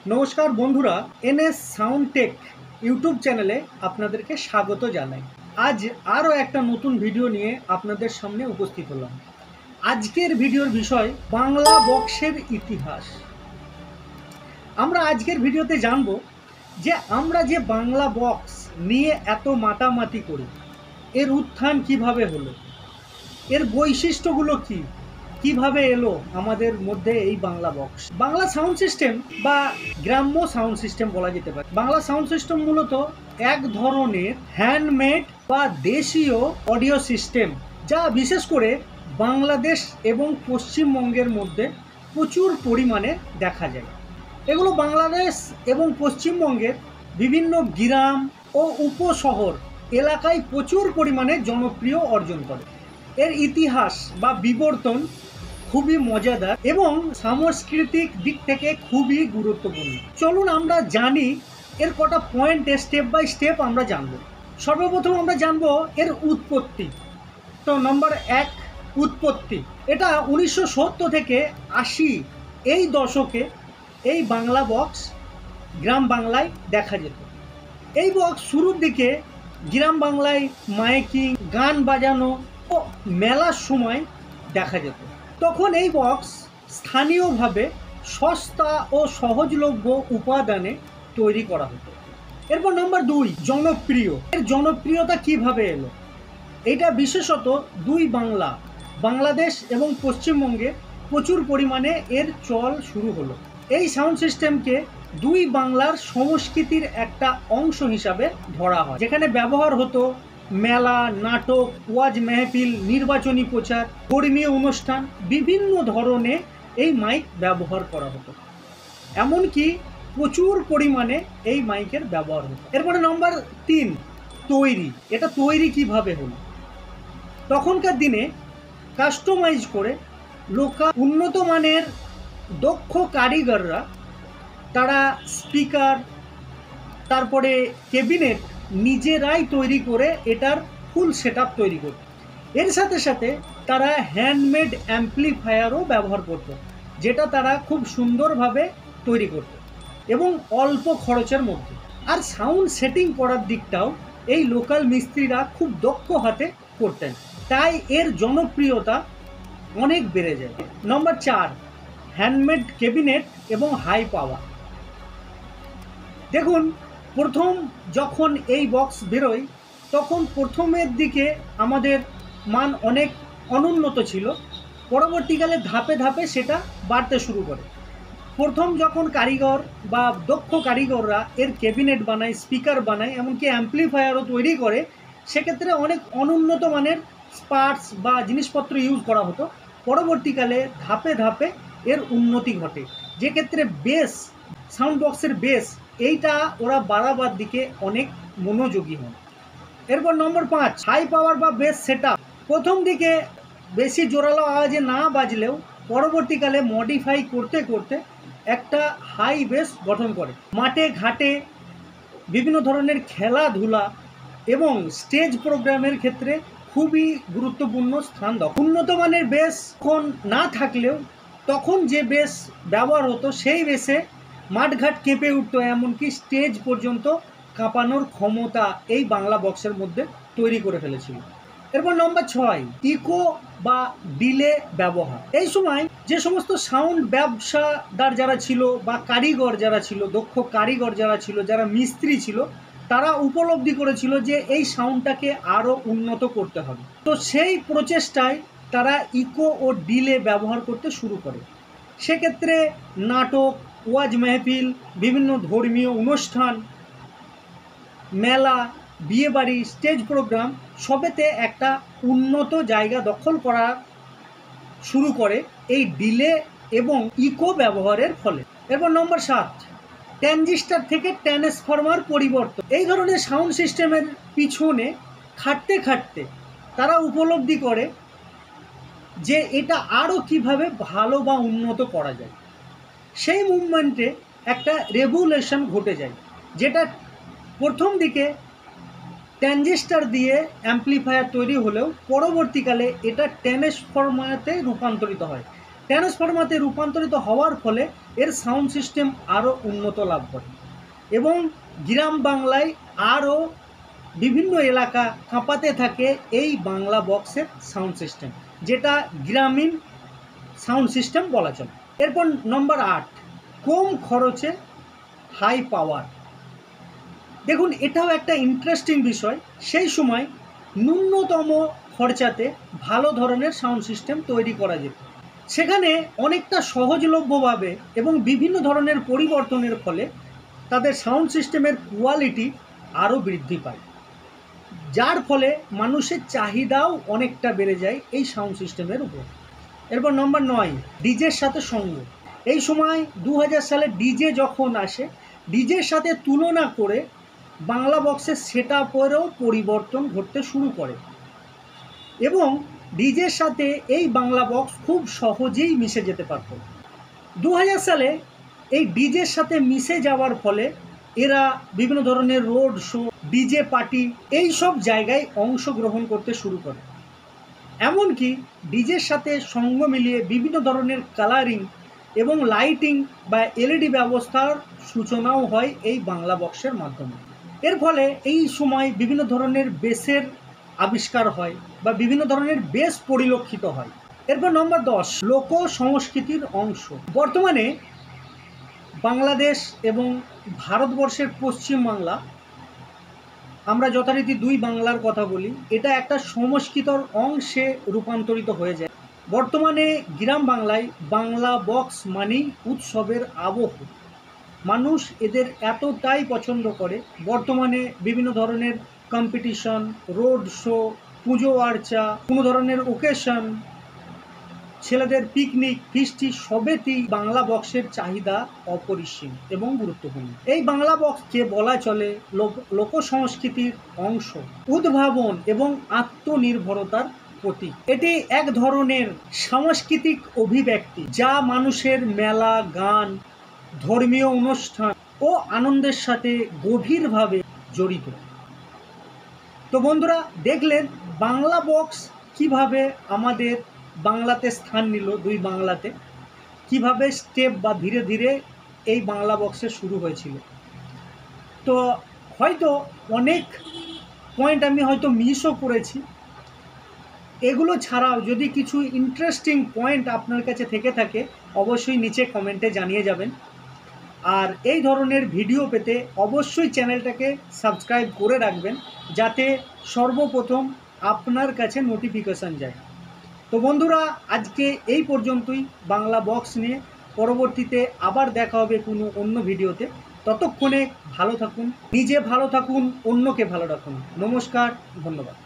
নমস্কার বন্ধুরা, NS sound take YouTube চ্যানেলে আপনাদেরকে স্বাগত জানাই। আজ আরও একটা নতুন ভিডিও নিয়ে আপনাদের সামনে উপস্থিত হলাম। আজকের ভিডিওর বিষয় বাংলা বক্সের ইতিহাস। আমরা আজকের ভিডিওতে জানব যে আমরা যে বাংলা বক্স নিয়ে এত মাতামাতি করি, এর উত্থান কিভাবে হলো, এর বৈশিষ্ট্যগুলো কী, কিভাবে এলো আমাদের মধ্যে এই Bangla box. Bangla sound system বা গ্রাম্য সাউন্ড সিস্টেম বলা যেতে পারে। বাংলা সাউন্ড সিস্টেম মূলত এক ধরনের হ্যান্ডমেড বা দেশীয় অডিও সিস্টেম, যা বিশেষ করে বাংলাদেশ এবং পশ্চিমবঙ্গের মধ্যে প্রচুর পরিমাণে দেখা যায়। এগুলো বাংলাদেশ এবং পশ্চিমবঙ্গের বিভিন্ন গ্রাম ও উপশহর এলাকায় প্রচুর পরিমাণে জনপ্রিয় অর্জন করে। এর ইতিহাস বা বিবর্তন খুবই মজাদার এবং সাংস্কৃতিক দিক থেকে খুবই গুরুত্বপূর্ণ। চলুন আমরা জানি এর কটা পয়েন্টে স্টেপ বাই স্টেপ আমরা জানব। সর্বপ্রথম আমরা জানব এর উৎপত্তি। তো নম্বর 1, উৎপত্তি। এটা 1970 থেকে 80 এই দশকে এই বাংলা বক্স গ্রাম বাংলায় দেখা যেত। এই বক্স শুরুর দিকে গ্রাম বাংলায় মাইকিং, গান বাজানো ও মেলার সময় দেখা যেত। তখন এই বক্স স্থানীয়ভাবে সস্তা ও সহজলভ্য উপাদানে তৈরি করা হতো। এরপর নম্বর 2, জনপ্রিয়। এর জনপ্রিয়তা কিভাবে এলো? এটা বিশেষত বাংলাদেশ এবং পশ্চিমবঙ্গে প্রচুর পরিমাণে এর চল শুরু হলো। এই সাউন্ড সিস্টেমকে দুই বাংলার সংস্কৃতির একটা অংশ হিসাবে ধরা হয়, যেখানে ব্যবহার হতো মেলা, নাটক, ওয়াজ মেহফিল, নির্বাচনী প্রচার, ধর্মীয় অনুষ্ঠান, বিভিন্ন ধরনের এই মাইক ব্যবহার করা হতো। এমনকি প্রচুর পরিমাণে এই মাইকের ব্যবহার হতো। এরপরে নম্বর 3, তৈরি। এটা তৈরি কিভাবে হলো? তখনকার দিনে কাস্টমাইজ করে লোকাল উন্নত মানের দক্ষ কারিগররা তারা স্পিকার, তারপরে ক্যাবিনেট নিজেরাই তৈরি করে এটার ফুল সেটআপ তৈরি করত। এর সাথে সাথে তারা হ্যান্ডমেড অ্যাম্পলিফায়ারও ব্যবহার করত, যেটা তারা খুব সুন্দরভাবে তৈরি করত এবং অল্প খরচের মধ্যে। আর সাউন্ড সেটিং করার দিকটাও এই লোকাল মিস্ত্রিরা খুব দক্ষ হাতে করতেন, তাই এর জনপ্রিয়তা অনেক বেড়ে যায়। নম্বর 4, হ্যান্ডমেড ক্যাবিনেট এবং হাই পাওয়ার। দেখুন, প্রথম যখন এই বক্স বেরোয় তখন প্রথমের দিকে আমাদের মান অনেক অনুন্নত ছিল, পরবর্তীকালে ধাপে ধাপে সেটা বাড়তে শুরু করে। প্রথম যখন কারিগর বা দক্ষ কারিগররা এর ক্যাবিনেট বানায়, স্পিকার বানায়, এমনকি অ্যাম্পলিফায়ারও তৈরি করে, সেক্ষেত্রে অনেক অনুন্নত মানের পার্টস বা জিনিসপত্র ইউজ করা হতো। পরবর্তীকালে ধাপে ধাপে এর উন্নতি ঘটে, যে ক্ষেত্রে বেস, সাউন্ড বক্সের বেস, এইটা ওরা বাড়াবার দিকে অনেক মনোযোগী হন। এরপর নম্বর 5, হাই পাওয়ার বা বেস সেটআপ। প্রথম দিকে বেশি জোরালো আওয়াজে না বাজলেও পরবর্তীকালে মডিফাই করতে করতে একটা হাই বেস গঠন করে। মাঠে ঘাটে, বিভিন্ন ধরনের খেলাধুলা এবং স্টেজ প্রোগ্রামের ক্ষেত্রে খুবই গুরুত্বপূর্ণ স্থান দখল। উন্নত মানের বেস কোন না থাকলেও তখন যে বেস ব্যবহার হতো সেই বেসে মাঠঘাট কেঁপে উঠতো, এমনকি স্টেজ পর্যন্ত কাঁপানোর ক্ষমতা এই বাংলা বক্সের মধ্যে তৈরি করে ফেলেছিল। এরপর নম্বর 6, ইকো বা ডিলে ব্যবহার। এই সময় যে সমস্ত সাউন্ড ব্যবসাদার যারা ছিল বা কারিগর যারা ছিল, দক্ষ কারিগর যারা ছিল, যারা মিস্ত্রি ছিল, তারা উপলব্ধি করেছিল যে এই সাউন্ডটাকে আরও উন্নত করতে হবে। তো সেই প্রচেষ্টায় তারা ইকো ও ডিলে ব্যবহার করতে শুরু করে। সেক্ষেত্রে নাটক, ওয়াজ মেহফিল, বিভিন্ন ধর্মীয় অনুষ্ঠান, মেলা, বিয়েবাড়ি, স্টেজ প্রোগ্রাম সবেতে একটা উন্নত জায়গা দখল করা শুরু করে এই ডিলে এবং ইকো ব্যবহারের ফলে। এরপর নম্বর 7, ট্রানজিস্টর থেকে ট্রান্সফরমার পরিবর্তন। এই ধরনের সাউন্ড সিস্টেমের পিছনে খাটতে খাটতে তারা উপলব্ধি করে যে এটা আরও কিভাবে ভালো বা উন্নত করা যায়। সেই মুভমেন্টে একটা রেভুলেশন ঘটে যায়, যেটা প্রথম দিকে ট্রানজিস্টর দিয়ে অ্যাম্পলিফায়ার তৈরি হলেও পরবর্তীকালে এটা ট্রান্সফরমারে রূপান্তরিত হয়। ট্রান্সফরমারে রূপান্তরিত হওয়ার ফলে এর সাউন্ড সিস্টেম আরও উন্নত লাভ করে এবং গ্রাম বাংলায় আরও বিভিন্ন এলাকা কাঁপাতে থাকে এই বাংলা বক্সের সাউন্ড সিস্টেম, যেটা গ্রামীণ সাউন্ড সিস্টেম বলা চলে। এরপর নম্বর 8, কম খরচে হাই পাওয়ার। দেখুন, এটাও একটা ইন্টারেস্টিং বিষয়। সেই সময় ন্যূনতম খরচাতে ভালো ধরনের সাউন্ড সিস্টেম তৈরি করা যেত। সেখানে অনেকটা সহজলভ্যভাবে এবং বিভিন্ন ধরনের পরিবর্তনের ফলে তাদের সাউন্ড সিস্টেমের কোয়ালিটি আরও বৃদ্ধি পায়, যার ফলে মানুষের চাহিদাও অনেকটা বেড়ে যায় এই সাউন্ড সিস্টেমের উপর। এরপর নম্বর 9, ডিজের সাথে সঙ্গ। এই সময় 2000 সালে ডিজে যখন আসে, ডিজের সাথে তুলনা করে বাংলা বক্সের সেট আপেরও পরিবর্তন ঘটতে শুরু করে এবং ডিজের সাথে এই বাংলা বক্স খুব সহজেই মিশে যেতে পারত। 2000 সালে এই ডিজের সাথে মিশে যাওয়ার ফলে এরা বিভিন্ন ধরনের রোড শো, ডিজে পার্টি এই সব জায়গায় অংশগ্রহণ করতে শুরু করে। এমনকি ডিজের সাথে সঙ্গ মিলিয়ে বিভিন্ন ধরনের কালারিং এবং লাইটিং বা এলইডি ব্যবস্থার সূচনাও হয় এই বাংলা বক্সের মাধ্যমে। এর ফলে এই সময় বিভিন্ন ধরনের বেসের আবিষ্কার হয় বা বিভিন্ন ধরনের বেস পরিলক্ষিত হয়। এরপর নম্বর 10, লোক সংস্কৃতির অংশ। বর্তমানে বাংলাদেশ এবং ভারতবর্ষের পশ্চিম বাংলা, আমরা যথারীতি দুই বাংলার কথা বলি, এটা একটা সংস্কৃতর অংশে রূপান্তরিত হয়ে যায়। বর্তমানে গ্রাম বাংলায় বাংলা বক্স মানেই উৎসবের আবহ। মানুষ এদের এতটাই পছন্দ করে, বর্তমানে বিভিন্ন ধরনের কম্পিটিশন, রোড শো, পুজো আর্চা, কোনো ধরনের ওকেশন, ছেলেদের পিকনিক, ফিস্টি সবেতেই বাংলা বক্সের চাহিদা অপরিসীম এবং গুরুত্বপূর্ণ। এই বাংলা বক্সকে বলা চলে লোক সংস্কৃতির অংশ, উদ্ভাবন এবং আত্মনির্ভরতার প্রতীক। এটি এক ধরনের সাংস্কৃতিক অভিব্যক্তি যা মানুষের মেলা, গান, ধর্মীয় অনুষ্ঠান ও আনন্দের সাথে গভীরভাবে জড়িত। তো বন্ধুরা, দেখলেন বাংলা বক্স কিভাবে আমাদের বাংলাতে স্থান নিল, দুই বাংলাতে কিভাবে স্টেপ বা ধীরে ধীরে এই বাংলা বক্সের শুরু হয়েছিল। তো হয়তো অনেক পয়েন্ট আমি হয়তো মিসও করেছি। এগুলো ছাড়াও যদি কিছু ইন্টারেস্টিং পয়েন্ট আপনার কাছে থেকে থাকে, অবশ্যই নিচে কমেন্টে জানিয়ে যাবেন। আর এই ধরনের ভিডিও পেতে অবশ্যই চ্যানেলটাকে সাবস্ক্রাইব করে রাখবেন, যাতে সর্বপ্রথম আপনার কাছে নোটিফিকেশান যায়। তো বন্ধুরা, আজকে এই পর্যন্তই বাংলা বক্স নিয়ে। পরবর্তীতে আবার দেখা হবে কোনো অন্য ভিডিওতে। ততক্ষণে ভালো থাকুন, নিজে ভালো থাকুন, অন্যকে ভালো রাখুন। নমস্কার, ধন্যবাদ।